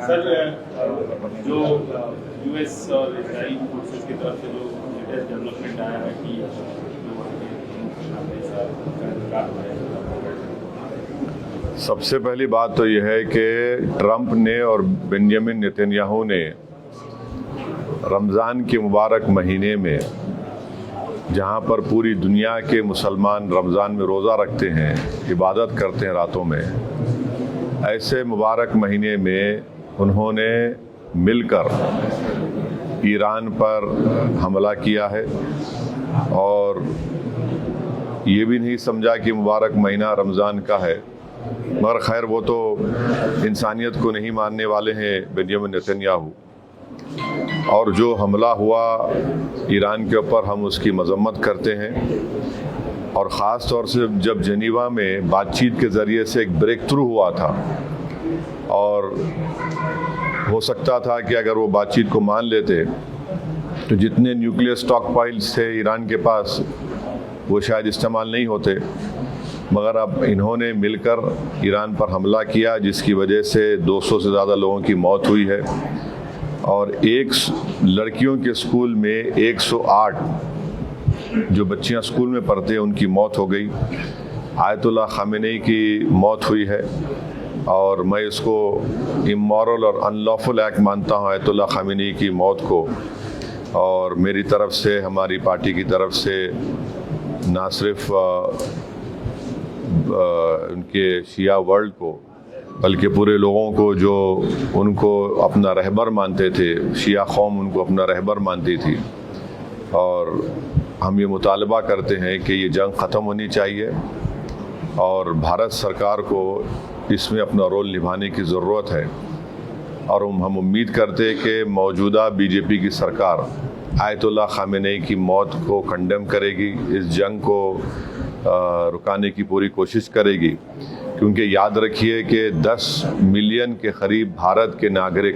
Sir, जो US और Israel forces की तरफ से जो लेटेस्ट डेवलपमेंट आया है कि जो वहाँ के सबसे पहली बात तो यह है कि ट्रंप ने और बेंजामिन नेतन्याहू ने रमज़ान के मुबारक महीने में, जहाँ पर पूरी दुनिया के मुसलमान रमज़ान में रोज़ा रखते हैं, इबादत करते हैं रातों में, ऐसे मुबारक महीने में उन्होंने मिलकर ईरान पर हमला किया है और ये भी नहीं समझा कि मुबारक महीना रमज़ान का है। मगर खैर, वो तो इंसानियत को नहीं मानने वाले हैं बेंजामिन नेतन्याहू। और जो हमला हुआ ईरान के ऊपर, हम उसकी मजम्मत करते हैं। और ख़ास तौर से जब जेनीवा में बातचीत के ज़रिए से एक ब्रेक थ्रू हुआ था, और हो सकता था कि अगर वो बातचीत को मान लेते तो जितने न्यूक्लियर स्टॉक पाइल्स थे ईरान के पास, वो शायद इस्तेमाल नहीं होते। मगर अब इन्होंने मिलकर ईरान पर हमला किया, जिसकी वजह से 200 से ज़्यादा लोगों की मौत हुई है। और एक लड़कियों के स्कूल में 108 जो बच्चियां स्कूल में पढ़ते हैं, उनकी मौत हो गई। आयतुल्लाह खामेनी की मौत हुई है और मैं इसको इमोरल और अनलॉफुल एक्ट मानता हूँ, आयतुल्लाह खामेनी की मौत को। और मेरी तरफ से, हमारी पार्टी की तरफ से, ना सिर्फ उनके शिया वर्ल्ड को, बल्कि पूरे लोगों को जो उनको अपना रहबर मानते थे, शिया कौम उनको अपना रहबर मानती थी। और हम ये मुतालबा करते हैं कि ये जंग ख़त्म होनी चाहिए और भारत सरकार को इसमें अपना रोल निभाने की ज़रूरत है। और हम उम्मीद करते हैं कि मौजूदा बीजेपी की सरकार आयतुल्लाह खामेनी की मौत को कंडेम करेगी, इस जंग को रुकाने की पूरी कोशिश करेगी। क्योंकि याद रखिए कि 10 मिलियन के करीब भारत के नागरिक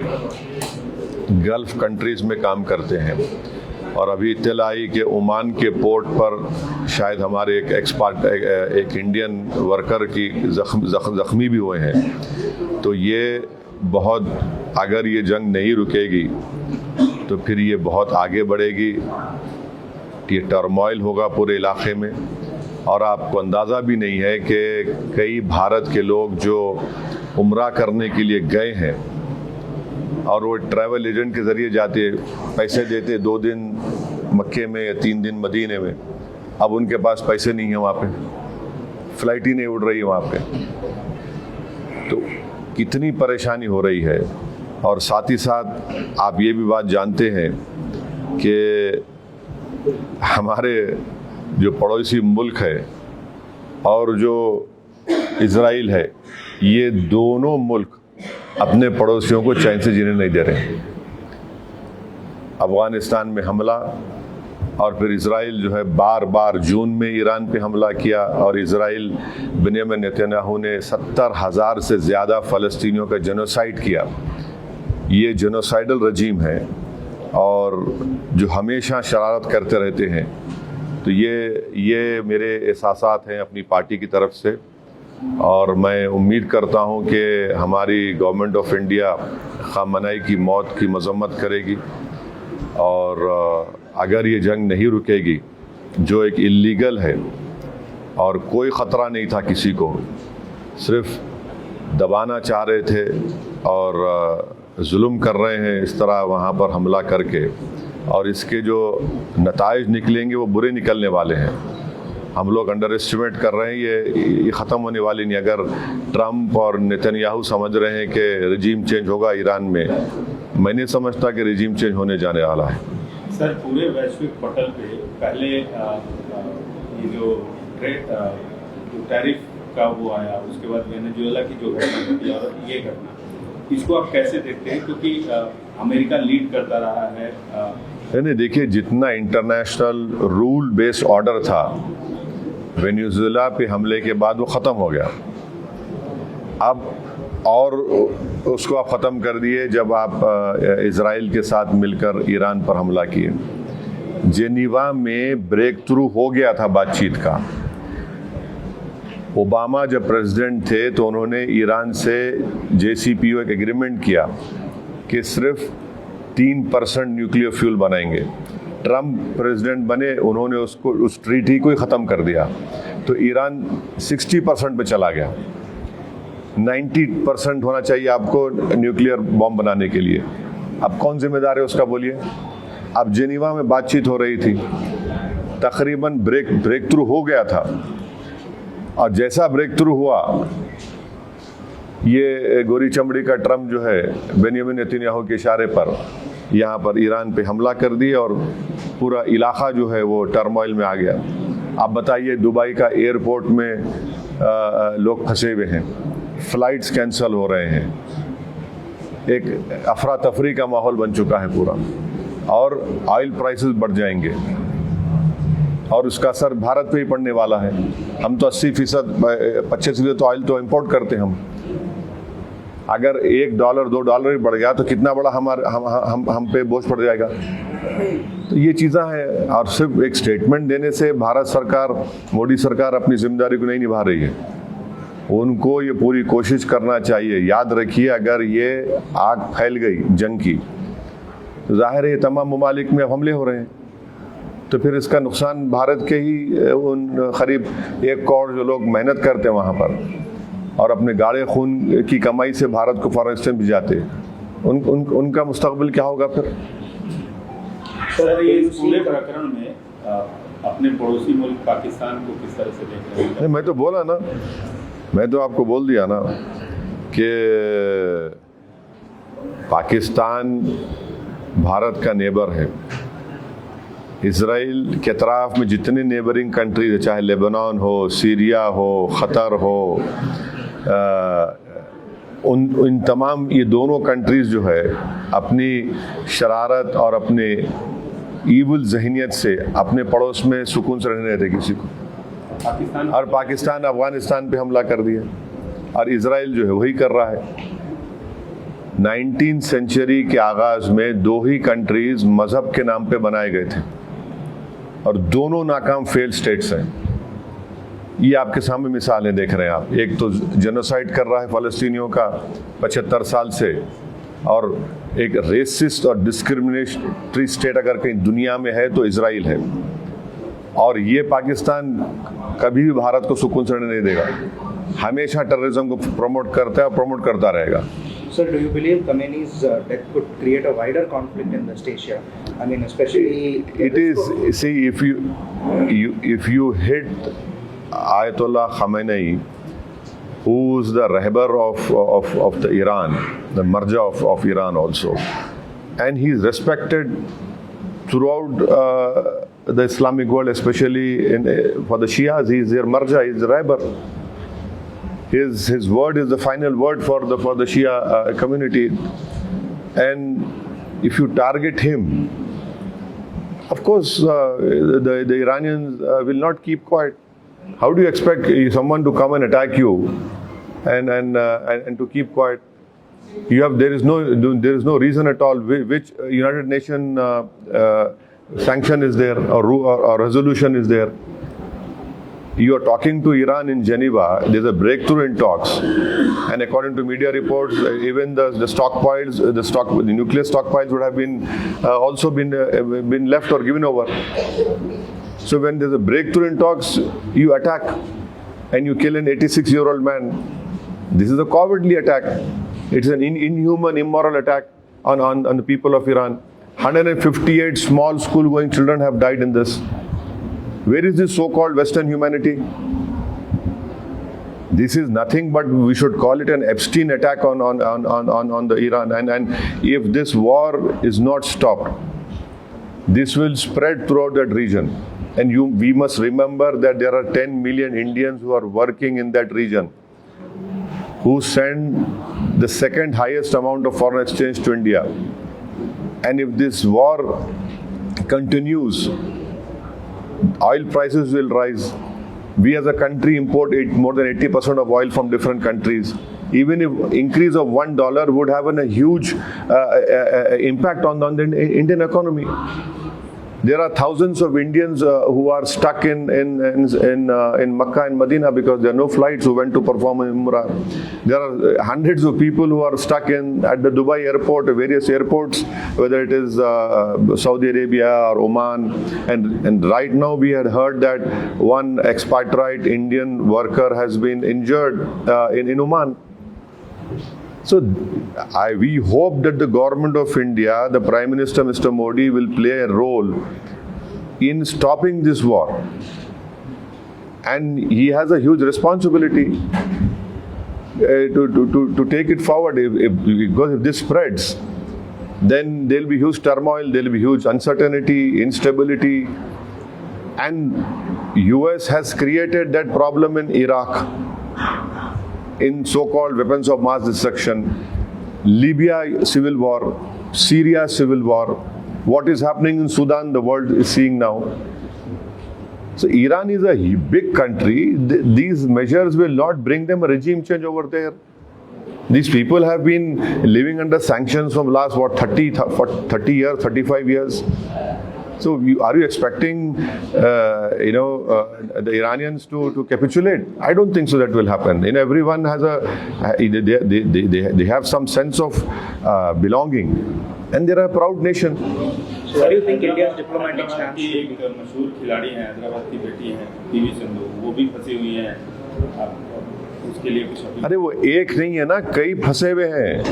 गल्फ़ कंट्रीज़ में काम करते हैं। और अभी इत्तला आई कि ओमान के पोर्ट पर शायद हमारे एक एक्सपर्ट, एक इंडियन वर्कर की ज़ख्मी भी हुए हैं। तो ये बहुत, अगर ये जंग नहीं रुकेगी तो फिर ये बहुत आगे बढ़ेगी, ये टर्मोइल होगा पूरे इलाके में। और आपको अंदाज़ा भी नहीं है कि कई भारत के लोग जो उम्रा करने के लिए गए हैं और वो ट्रैवल एजेंट के ज़रिए जाते, पैसे देते 2 दिन मक्के में या 3 दिन मदीने में, अब उनके पास पैसे नहीं है, वहाँ पे फ़्लाइट ही नहीं उड़ रही है वहाँ पे। तो कितनी परेशानी हो रही है। और साथ ही साथ आप ये भी बात जानते हैं कि हमारे जो पड़ोसी मुल्क है और जो इज़राइल है, ये दोनों मुल्क अपने पड़ोसियों को चैन से जीने नहीं दे रहे। अफ़गानिस्तान में हमला, और फिर इज़राइल जो है बार बार जून में ईरान पे हमला किया। और इज़राइल, बेंजामिन नेतन्याहू ने 70,000 से ज़्यादा फ़लस्तीनियों का जेनोसाइड किया। ये जेनोसाइडल रजीम है और जो हमेशा शरारत करते रहते हैं। तो ये मेरे एहसासात हैं अपनी पार्टी की तरफ से। और मैं उम्मीद करता हूं कि हमारी गवर्नमेंट ऑफ इंडिया खामनेई की मौत की मजम्मत करेगी। और अगर ये जंग नहीं रुकेगी, जो एक इल्लीगल है और कोई ख़तरा नहीं था किसी को, सिर्फ दबाना चाह रहे थे और जुल्म कर रहे हैं इस तरह वहाँ पर हमला करके, और इसके जो नताइज निकलेंगे वो बुरे निकलने वाले हैं। हम लोग अंडर एस्टिमेट कर रहे हैं, ये ख़त्म होने वाली नहीं। अगर ट्रंप और नेतन्याहू समझ रहे हैं कि रजीम चेंज होगा ईरान में, मैं नहीं समझता कि रजीम चेंज होने जाने वाला है। सर, पूरे वैश्विक पटल पे पहले ये जो टैरिफ का वो आया, उसके बाद वेनेजुएला की जो घटना घटी और ये घटना, इसको आप कैसे देखते हैं? क्योंकि अमेरिका लीड करता रहा है। नहीं, देखिए, जितना इंटरनेशनल रूल बेस्ड ऑर्डर था वेनेजुएला पे हमले के बाद, वो ख़त्म हो गया। अब और उसको आप ख़त्म कर दिए जब आप इज़राइल के साथ मिलकर ईरान पर हमला किए। जेनीवा में ब्रेक थ्रू हो गया था बातचीत का, ओबामा जब प्रेसिडेंट थे तो उन्होंने ईरान से JCPOA एक एग्रीमेंट किया कि सिर्फ 3% न्यूक्लियर फ्यूल बनाएंगे। ट्रम्प प्रेसिडेंट बने, उन्होंने उस ट्रीटी को ही ख़त्म कर दिया, तो ईरान 60% पे चला गया। 90% होना चाहिए आपको न्यूक्लियर बॉम्ब बनाने के लिए। अब कौन जिम्मेदार है उसका, बोलिए। अब जेनीवा में बातचीत हो रही थी, तकरीबन ब्रेक थ्रू हो गया था, और जैसा ब्रेक थ्रू हुआ, ये गोरी चमड़ी का ट्रम्प जो है बेंजामिन नेतन्याहू के इशारे पर यहाँ पर ईरान पे हमला कर दिया और पूरा इलाका जो है वो टर्मोइल में आ गया। आप बताइए, दुबई का एयरपोर्ट में लोग फंसे हुए हैं, फ्लाइट्स कैंसिल हो रहे हैं, एक अफरा तफरी का माहौल बन चुका है पूरा, और ऑयल प्राइसेस बढ़ जाएंगे और उसका असर भारत पे ही पड़ने वाला है। हम तो 80%, 25% तो ऑयल तो इंपोर्ट करते हैं हम। अगर $1 $2 भी बढ़ गया तो कितना बड़ा हम पे बोझ पड़ जाएगा। तो ये चीज़ें हैं, और सिर्फ एक स्टेटमेंट देने से भारत सरकार, मोदी सरकार अपनी जिम्मेदारी को नहीं निभा रही है। उनको ये पूरी कोशिश करना चाहिए। याद रखिए, अगर ये आग फैल गई जंग की, तो जाहिर है ये तमाम ममालिक में हमले हो रहे हैं, तो फिर इसका नुकसान भारत के ही उन करीब 1 करोड़ जो लोग मेहनत करते हैं वहाँ पर और अपने गाढ़े खून की कमाई से भारत को फॉरेन एक्सचेंज भिजाते, उनका मुस्तकबिल क्या होगा फिर। सर, ये पूरे प्रकरण में अपने पड़ोसी मुल्क पाकिस्तान को किस तरह से देख रहे हैं? मैं तो बोला ना, मैं तो आपको बोल दिया ना कि पाकिस्तान भारत का नेबर है। इज़राइल के अतराफ़ में जितने नेबरिंग कंट्रीज है, चाहे लेबनान हो, सीरिया हो, ख़तर हो, उन तमाम ये दोनों कंट्रीज़ जो है अपनी शरारत और अपने ईवल जहनियत से अपने पड़ोस में सुकून से रहने देते किसी को। पाकिस्तान अफ़गानिस्तान पे हमला कर दिया, और इज़राइल जो है वही कर रहा है। 19वीं सेंचुरी के आगाज़ में 2 ही कंट्रीज़ मज़हब के नाम पे बनाए गए थे, और दोनों नाकाम फेल स्टेट्स हैं। ये आपके सामने मिसालें देख रहे हैं आप। एक तो जेनोसाइड कर रहा है फ़लस्तीनियों का 75 साल से, और एक रेसिस्ट और डिस्क्रिमिनेटरी स्टेट अगर कहीं दुनिया में है तो इज़राइल है, और ये पाकिस्तान कभी भी भारत को सुकून से रहने नहीं देगा, हमेशा टेररिज्म को प्रमोट करता है और प्रमोट करता रहेगा। Sir, do you believe Khamenei's death could create a wider conflict in West Asia? I mean, especially it is. See, if you hit Ayatollah Khamenei, who's the Rahbar of the Iran, the Marja of Iran also, and he's respected throughout the Islamic world, especially for the Shias. He's their Marja, he's the Rahbar. His word is the final word for the Shia community, and if you target him, of course the Iranians will not keep quiet. How do you expect someone to come and attack you and to keep quiet? There is no reason at all. Which United Nations sanction is there, or resolution is there? You are talking to Iran in Geneva. There's a breakthrough in talks, and according to media reports, even the stockpiles, the nuclear stockpiles would have been also been left or given over. So when there's a breakthrough in talks, you attack and you kill an 86-year-old man. This is a cowardly attack. It's an inhuman, immoral attack on the people of Iran. 158 small school-going children have died in this. Where is this so-called Western humanity? This is nothing but, we should call it an Epstein attack on the Iran. And if this war is not stopped, this will spread throughout that region. And we must remember that there are 10 million Indians who are working in that region, who send the second highest amount of foreign exchange to India. And if this war continues, oil prices will rise. We as a country import more than 80% of oil from different countries. Even if increase of $1 would have a huge impact on the Indian economy. There are thousands of Indians who are stuck in Makkah and Medina because there are no flights who went to perform in Umrah. There are hundreds of people who are stuck at the Dubai airport, various airports, whether it is Saudi Arabia or Oman. And right now we had heard that one expatriate Indian worker has been injured in Oman. So we hope that the government of India, the Prime Minister Mr. Modi, will play a role in stopping this war. And he has a huge responsibility to take it forward. Because if this spreads, then there will be huge turmoil, there will be huge uncertainty, instability. And US has created that problem in Iraq, in so-called weapons of mass destruction, Libya civil war, Syria civil war, what is happening in Sudan, the world is seeing now. So Iran is a big country. These measures will not bring them a regime change over there. These people have been living under sanctions from last 30 years, 35 years. So are you expecting the Iranians to capitulate? I don't think so that will happen. Everyone has they have some sense of belonging, and they're a proud nation. So what do you think India's diplomatic stance की will be? एक मशहूर खिलाड़ी हैं, हैदराबाद की बेटी हैं PV Sindhu, वो भी फंसी हुई हैं। उसके लिए कुछ अपील? अरे वो एक नहीं है ना, कई फंसे हुए हैं।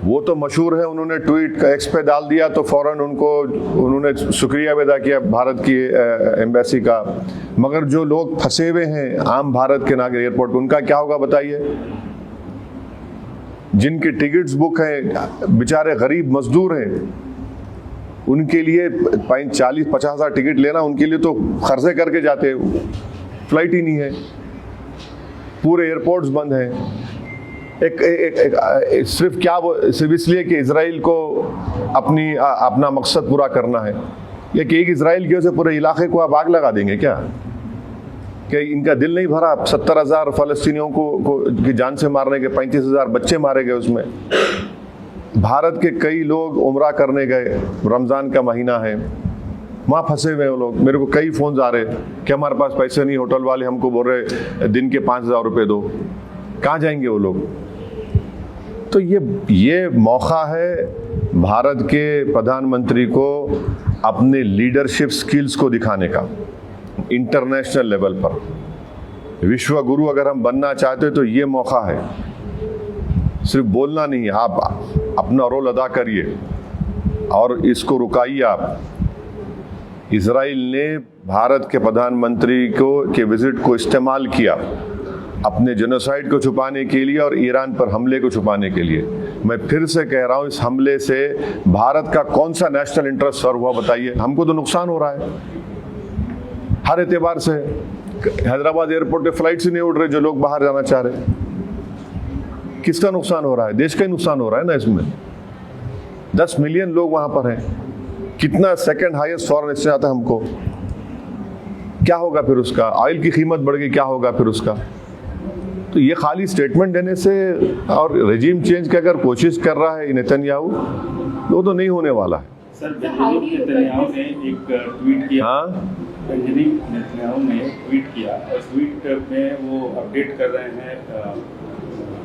वो तो मशहूर है, उन्होंने ट्वीट एक्स पे डाल दिया तो फौरन उन्होंने शुक्रिया अदा किया भारत की एम्बेसी का। मगर जो लोग फंसे हुए हैं आम भारत के नागरिक एयरपोर्ट, उनका क्या होगा बताइए? जिनकी टिकट्स बुक हैं, बेचारे गरीब मजदूर हैं, उनके लिए 40-50 हज़ार टिकट लेना, उनके लिए तो खर्चे करके जाते, फ्लाइट ही नहीं है, पूरे एयरपोर्ट्स बंद हैं। सिर्फ इसलिए कि इजराइल को अपना मकसद पूरा करना है, या कि एक इजराइल की वजह से पूरे इलाके को आप आग लगा देंगे क्या? कि इनका दिल नहीं भरा? 70,000 फलस्तीनियों को की जान से मारने के, 35,000 बच्चे मारे गए उसमें। भारत के कई लोग उम्रा करने गए, रमज़ान का महीना है, वहाँ फंसे हुए हैं वो लोग। मेरे को कई फ़ोन आ रहे कि हमारे पास पैसे नहीं, होटल वाले हमको बोल रहे दिन के 5,000 रुपये दो। कहाँ जाएंगे वो लोग? तो ये मौका है भारत के प्रधानमंत्री को अपने लीडरशिप स्किल्स को दिखाने का इंटरनेशनल लेवल पर। विश्व गुरु अगर हम बनना चाहते तो ये मौका है, सिर्फ बोलना नहीं है, आप अपना रोल अदा करिए और इसको रुकाइए आप। इजराइल ने भारत के प्रधानमंत्री के विजिट को इस्तेमाल किया अपने जेनोसाइड को छुपाने के लिए और ईरान पर हमले को छुपाने के लिए। मैं फिर से कह रहा हूं, इस हमले से भारत का कौन सा नेशनल इंटरेस्ट सर्व हुआ बताइए? हमको तो नुकसान हो रहा है हर एतबार से। हैदराबाद एयरपोर्ट पे फ्लाइट्स ही नहीं उड़ रहे जो लोग बाहर जाना चाह रहे। किसका नुकसान हो रहा है? देश का ही नुकसान हो रहा है ना इसमें। 10 मिलियन लोग वहां पर हैं, कितना सेकंड हाईएस्ट फॉरेन एक्सचेंज आता है हमको। क्या होगा फिर उसका? ऑयल की कीमत बढ़ गई, क्या होगा फिर उसका? तो ये खाली स्टेटमेंट देने से और रेजिम चेंज की अगर कोशिश कर रहा है नेतन्याहू, तो नहीं होने वाला है। सर, बेंजामिन नेतन्याहू ने एक ट्वीट किया। हाँ, बेंजामिन नेतन्याहू ने ट्वीट किया और ट्वीट में वो अपडेट कर रहे हैं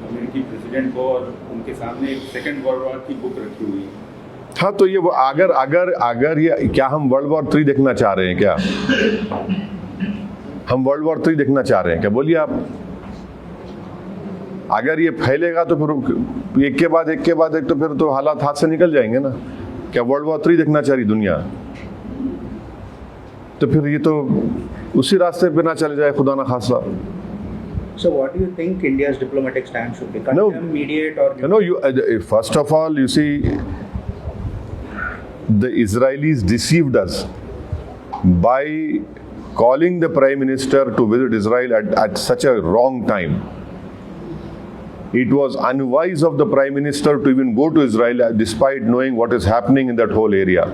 अमेरिकी प्रेसिडेंट को, और उनके सामने एक सेकेंड वर्ल्ड वॉर की बुक रखी हुई है। हाँ, तो ये वो अगर ये क्या हम वर्ल्ड वॉर 3 देखना चाह रहे हैं क्या? हम वर्ल्ड वॉर 3 देखना चाह रहे हैं क्या? बोलिए आप। अगर ये फैलेगा तो फिर एक के बाद एक तो फिर तो हालात हाथ से निकल जाएंगे ना। क्या वर्ल्ड वॉर 3 देखना चाह रही दुनिया? तो फिर ये तो उसी रास्ते पे ना चले जाए, खुदा ना खासा। So what do you think India's diplomatic stance should be? Condemn, mediate, or No, first of all, you see, the Israelis deceived us by calling the Prime Minister to visit Israel at such a wrong time. It was unwise of the Prime Minister to even go to Israel despite knowing what is happening in that whole area.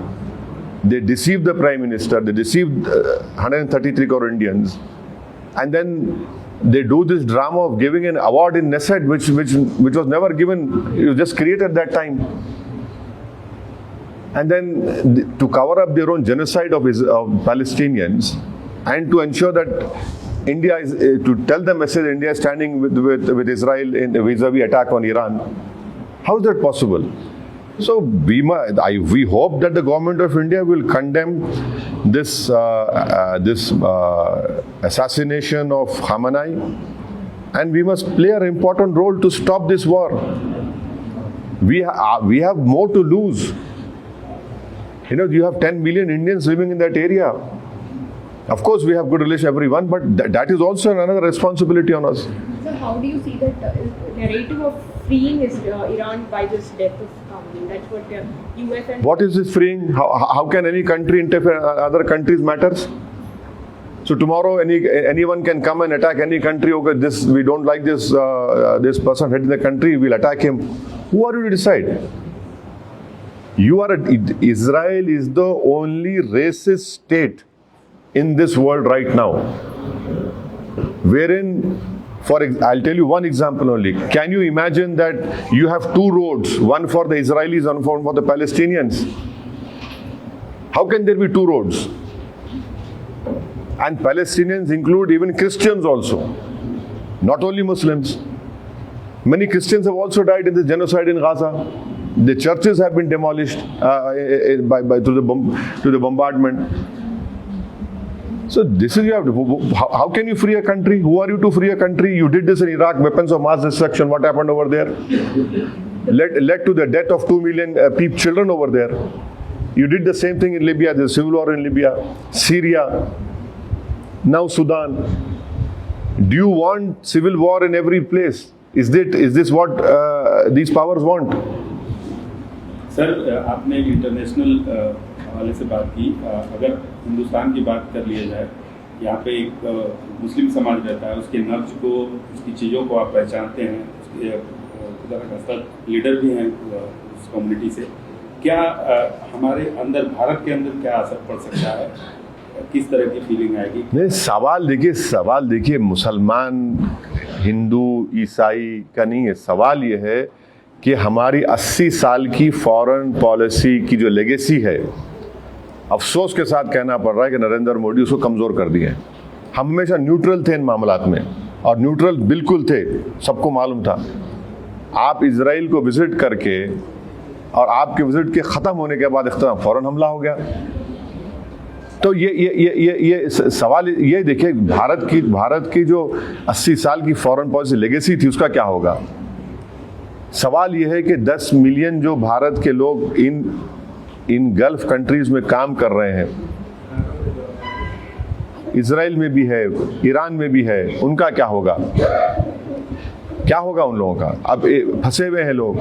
They deceived the Prime Minister, they deceived 133 crore Indians, and then they do this drama of giving an award in Knesset which was never given, it was just created that time. and then to cover up their own genocide of Palestinians, and to ensure that India is to tell the message India is standing with Israel in vis-a-vis attack on Iran. How is that possible? So we hope that the government of India will condemn this assassination of Khamenei, and we must play an important role to stop this war. We have more to lose. You know, you have 10 million Indians living in that area. Of course, we have good relations with everyone, but that is also another responsibility on us. So how do you see that narrative of freeing Iran by this death of Khamenei? That's what US and... What is this freeing? How can any country interfere in other countries' matters? So tomorrow anyone can come and attack any country. Okay, we don't like this person heading the country, we'll attack him. Who are you to decide? Israel is the only racist state in this world right now, wherein, I'll tell you one example only. Can you imagine that you have two roads, one for the Israelis and one for the Palestinians? How can there be two roads? And Palestinians include even Christians also, not only Muslims. Many Christians have also died in the genocide in Gaza. The churches have been demolished to the bombardment. So this is how can you free a country? Who are you to free a country? You did this in Iraq, weapons of mass destruction. What happened over there? Led to the death of 2 million children over there. You did the same thing in Libya. There's civil war in Libya, Syria, now Sudan. Do you want civil war in every place? Is this what these powers want? Sir, आपने international हवाले से बात की. अगर हिंदुस्तान की बात कर लिया जाए, यहाँ पे एक मुस्लिम समाज रहता है, उसके नब्ज को, उसकी चीज़ों को आप पहचानते हैं, उसके लीडर भी हैं उस कम्युनिटी से. क्या हमारे अंदर, भारत के अंदर क्या असर पड़ सकता है? किस तरह की फीलिंग आएगी? नहीं, सवाल देखिए मुसलमान, हिंदू, ईसाई का नहीं है. सवाल ये है कि हमारी 80 साल की फॉरेन पॉलिसी की जो लेगेसी है, अफसोस के साथ कहना पड़ रहा है कि नरेंद्र मोदी उसको कमज़ोर कर दिए. हम हमेशा न्यूट्रल थे इन मामलात में, और न्यूट्रल बिल्कुल थे, सबको मालूम था. आप इजराइल को विजिट करके और आपके विजिट के ख़त्म होने के बाद इख्तिलाफ फ़ौरन हमला हो गया. तो ये सवाल ये देखिए, भारत की जो 80 साल की फॉरेन पॉलिसी लेगेसी थी, उसका क्या होगा? सवाल यह है कि 10 मिलियन जो भारत के लोग इन गल्फ कंट्रीज में काम कर रहे हैं, इजराइल में भी है, ईरान में भी है, उनका क्या होगा? क्या होगा उन लोगों का? अब फंसे हुए हैं लोग.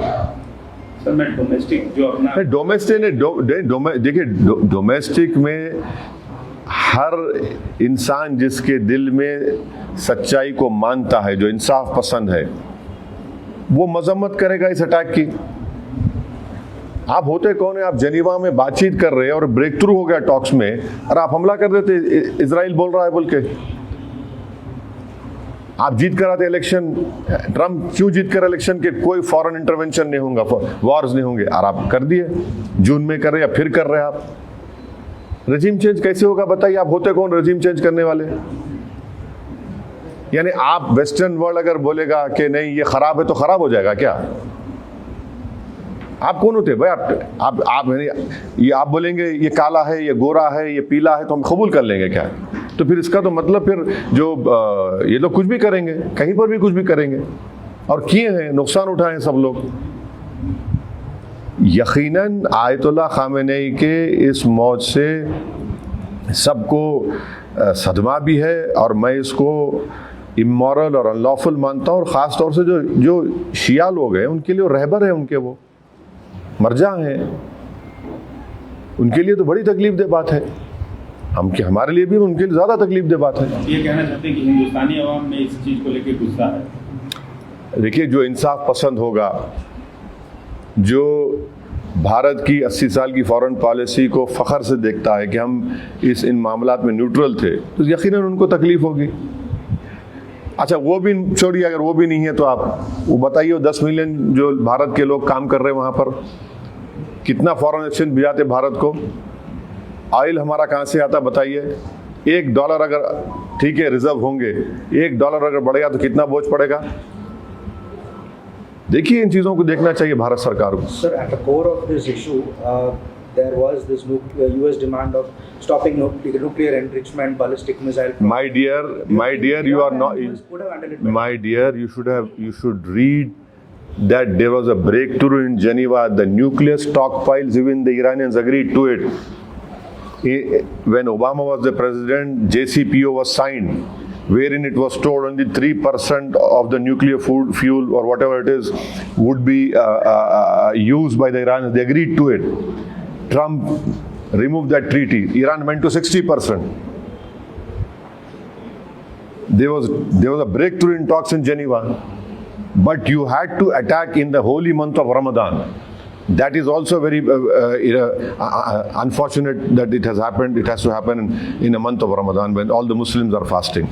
सर, मैं डोमेस्टिक जो अपना देखिए, डोमेस्टिक में हर इंसान जिसके दिल में सच्चाई को मानता है, जो इंसाफ पसंद है, वो मजम्मत करेगा इस अटैक की. आप होते कौन है? आप जेनीवा में बातचीत कर रहे हैं और ब्रेक थ्रू हो गया टॉक्स में, और आप हमला कर देते. इजराइल बोल रहा है बोल के. आप जीत कर आते इलेक्शन. ट्रम्प क्यों जीत कर इलेक्शन के कोई फॉरेन इंटरवेंशन नहीं होगा, वॉर्स नहीं होंगे, और आप कर दिए. जून में कर रहे या फिर कर रहे हैं आप. रजीम चेंज कैसे होगा बताइए? आप होते कौन रजीम चेंज करने वाले? यानी आप वेस्टर्न वर्ल्ड अगर बोलेगा कि नहीं ये खराब है तो खराब हो जाएगा क्या? आप कौन होते भाई? आप बोलेंगे ये काला है, ये गोरा है, ये पीला है, तो हम कबूल कर लेंगे क्या? तो फिर इसका तो मतलब फिर जो ये लोग कुछ भी करेंगे, कहीं पर भी कुछ भी करेंगे, और किए हैं, नुकसान उठाए सब लोग. यकीनन आयतुल्लाह खामेनेई के इस मौत से सबको सदमा भी है, और मैं इसको इमोरल और अनलॉफुल मानता हूँ. और ख़ास तौर से जो शिया लोग हैं, उनके लिए रहबर है, उनके वो मरजा हैं, उनके लिए तो बड़ी तकलीफ दे बात है. हमारे लिए भी, उनके लिए ज़्यादा तकलीफ दे बात है. ये कहना चाहते हैं कि हिंदुस्तानी अवाम में इस चीज़ को लेकर गुस्सा है. देखिए, जो इंसाफ पसंद होगा, जो भारत की 80 साल की फॉरेन पॉलिसी को फ़ख्र से देखता है कि हम इन मामलात में न्यूट्रल थे, तो यकीनन उनको तकलीफ होगी. अच्छा, वो भी छोड़िए, अगर वो भी नहीं है तो आप वो बताइए, 10 मिलियन जो भारत के लोग काम कर रहे हैं वहाँ पर, कितना फॉरेन एक्सचेंज भिजाते भारत को? ऑयल हमारा कहाँ से आता बताइए? $1 अगर ठीक है रिजर्व होंगे, $1 अगर बढ़ेगा तो कितना बोझ पड़ेगा? देखिए, इन चीजों को देखना चाहिए भारत सरकार को। Sir, at the core of this issue, there was this US demand of stopping nuclear enrichment, ballistic missile. My dear, you are not. Could have handled it better. My dear, you should read that there was a breakthrough in Geneva. The nuclear stockpiles, even the Iranians agreed to it. When Obama was the president, JCPO was signed, wherein it was told only 3% of the nuclear fuel or whatever it is would be used by the Iranians. They agreed to it. Trump removed that treaty. Iran went to 60%. There was a breakthrough in talks in Geneva, but you had to attack in the holy month of Ramadan. That is also very unfortunate that it has happened. It has to happen in a month of Ramadan when all the Muslims are fasting.